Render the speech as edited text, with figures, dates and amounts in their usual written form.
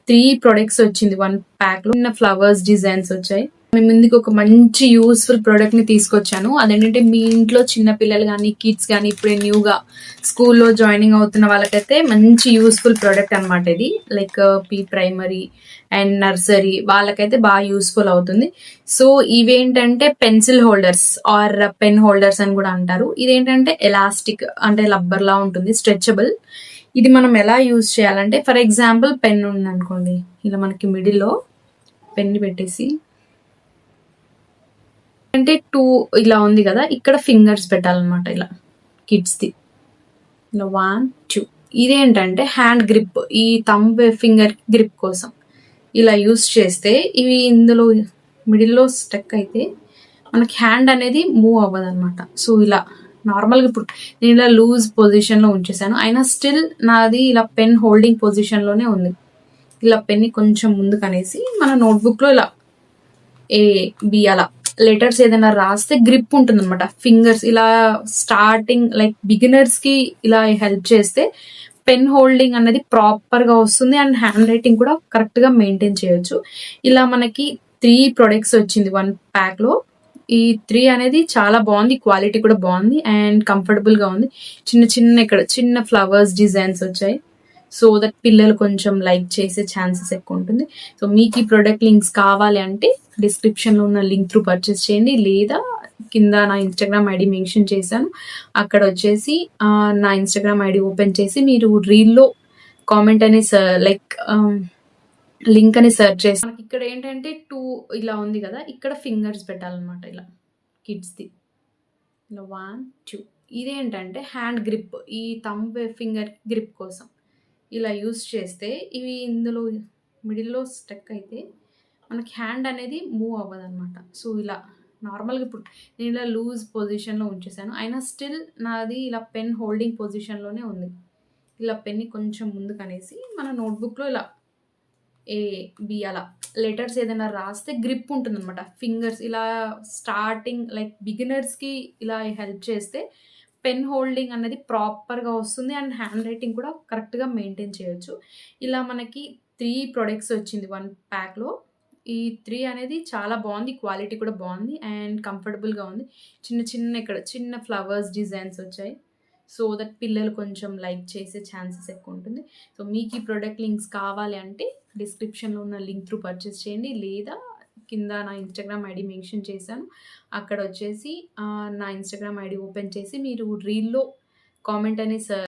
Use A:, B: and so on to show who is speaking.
A: 3 products వచ్చింది 1 pack లో. చిన్న ఫ్లవర్స్ డిజైన్స్ వచ్చాయి. మీ ముందుకు ఒక మంచి యూస్ఫుల్ ప్రొడక్ట్ ని తీసుకొచ్చాను. అదేంటంటే మీ ఇంట్లో చిన్న పిల్లలు కానీ కిడ్స్ కానీ ఇప్పుడే న్యూగా స్కూల్లో జాయినింగ్ అవుతున్న వాళ్ళకైతే మంచి యూస్ఫుల్ ప్రొడక్ట్ అనమాట ఇది. Like pre primary and nursery వాళ్ళకైతే బాగా యూస్ఫుల్ అవుతుంది. సో ఇవేంటంటే pencil holders or pen holders అని కూడా అంటారు. ఇదేంటంటే ఎలాస్టిక్ అంటే రబ్బర్ లా ఉంటుంది, స్ట్రెచబుల్. ఇది మనం ఎలా యూజ్ చేయాలంటే, ఫర్ ఎగ్జాంపుల్ పెన్ ఉంది అనుకోండి, ఇలా మనకి మిడిల్లో పెన్ పెట్టేసి అంటే 2 ఇలా ఉంది కదా, ఇక్కడ ఫింగర్స్ పెట్టాలన్నమాట. ఇలా కిడ్స్ది ఇలా 1 2. ఇదేంటంటే హ్యాండ్ గ్రిప్, ఈ థంబ్ ఫింగర్ గ్రిప్ కోసం ఇలా యూజ్ చేస్తే ఇవి ఇందులో మిడిల్లో స్టక్ అయితే మనకి హ్యాండ్ అనేది మూవ్ అవ్వదు అనమాట. సో ఇలా నార్మల్గా ఇప్పుడు నేను ఇలా లూజ్ పొజిషన్లో ఉంచేసాను, అయినా స్టిల్ నాది ఇలా పెన్ హోల్డింగ్ పొజిషన్లోనే ఉంది. ఇలా పెన్ని కొంచెం ముందుకు అనేసి మన నోట్బుక్లో ఇలా ఏ బి అలా లెటర్స్ ఏదైనా రాస్తే గ్రిప్ ఉంటుంది అనమాట. ఫింగర్స్ ఇలా స్టార్టింగ్ లైక్ బిగినర్స్ కి ఇలా హెల్ప్ చేస్తే పెన్ హోల్డింగ్ అనేది ప్రాపర్ గా వస్తుంది అండ్ హ్యాండ్ రైటింగ్ కూడా కరెక్ట్ గా మెయింటైన్ చేయొచ్చు. ఇలా మనకి 3 ప్రొడక్ట్స్ వచ్చింది 1 ప్యాక్ లో. ఈ 3 అనేది చాలా బాగుంది, క్వాలిటీ కూడా బాగుంది అండ్ కంఫర్టబుల్ గా ఉంది. చిన్న చిన్న ఇక్కడ చిన్న ఫ్లవర్స్ డిజైన్స్ వచ్చాయి. సో దట్ పిల్లలు కొంచెం లైక్ చేసే ఛాన్సెస్ ఎక్కువ ఉంటుంది. సో మీకు ఈ ప్రొడక్ట్ లింక్స్ కావాలి అంటే డిస్క్రిప్షన్లో ఉన్న లింక్ త్రూ పర్చేస్ చేయండి, లేదా కింద నా ఇన్స్టాగ్రామ్ ఐడి మెన్షన్ చేశాను, అక్కడ వచ్చేసి నా ఇన్స్టాగ్రామ్ ఐడి ఓపెన్ చేసి మీరు రీల్లో కామెంట్ అని లైక్ లింక్ అని సెర్చ్ చేసి మనకి ఇక్కడ ఏంటంటే 2 ఇలా ఉంది కదా, ఇక్కడ ఫింగర్స్ పెట్టాలన్నమాట. ఇలా కిడ్స్ది ఇలా 1 2. ఇదేంటంటే హ్యాండ్ గ్రిప్, ఈ థంబ్ ఫింగర్ గ్రిప్ కోసం ఇలా యూజ్ చేస్తే ఇవి ఇందులో మిడిల్లో స్టక్ అయితే మనకి హ్యాండ్ అనేది మూవ్ అవ్వదు అనమాట. సో ఇలా నార్మల్గా ఇప్పుడు నేను ఇలా లూజ్ పొజిషన్లో ఉంచేసాను, అయినా స్టిల్ నాది ఇలా పెన్ హోల్డింగ్ పొజిషన్లోనే ఉంది. ఇలా పెన్ని కొంచెం ముందుకు అనేసి మన నోట్బుక్లో ఇలా ఏ బి అలా లెటర్స్ ఏదైనా రాస్తే గ్రిప్ ఉంటుంది అనమాట. ఫింగర్స్ ఇలా స్టార్టింగ్ లైక్ బిగినర్స్కి ఇలా హెల్ప్ చేస్తే పెన్ హోల్డింగ్ అనేది ప్రాపర్గా వస్తుంది అండ్ హ్యాండ్ రైటింగ్ కూడా కరెక్ట్గా మెయింటైన్ చేయొచ్చు. ఇలా మనకి 3 ప్రొడక్ట్స్ వచ్చింది 1 ప్యాక్లో. ఈ 3 అనేది చాలా బాగుంది, క్వాలిటీ కూడా బాగుంది అండ్ కంఫర్టబుల్గా ఉంది. చిన్న చిన్న ఇక్కడ చిన్న ఫ్లవర్స్ డిజైన్స్ వచ్చాయి. సో దట్ పిల్లలు కొంచెం లైక్ చేసే ఛాన్సెస్ ఎక్కువ ఉంటుంది. సో మీకు ఈ ప్రొడక్ట్ లింక్స్ కావాలి అంటే డిస్క్రిప్షన్లో ఉన్న లింక్ త్రూ పర్చేస్ చేయండి, లేదా కింద నా ఇన్స్టాగ్రామ్ ఐడి మెన్షన్ చేశాను, అక్కడ వచ్చేసి నా ఇన్స్టాగ్రామ్ ఐడి ఓపెన్ చేసి మీరు రీల్లో కామెంట్ అని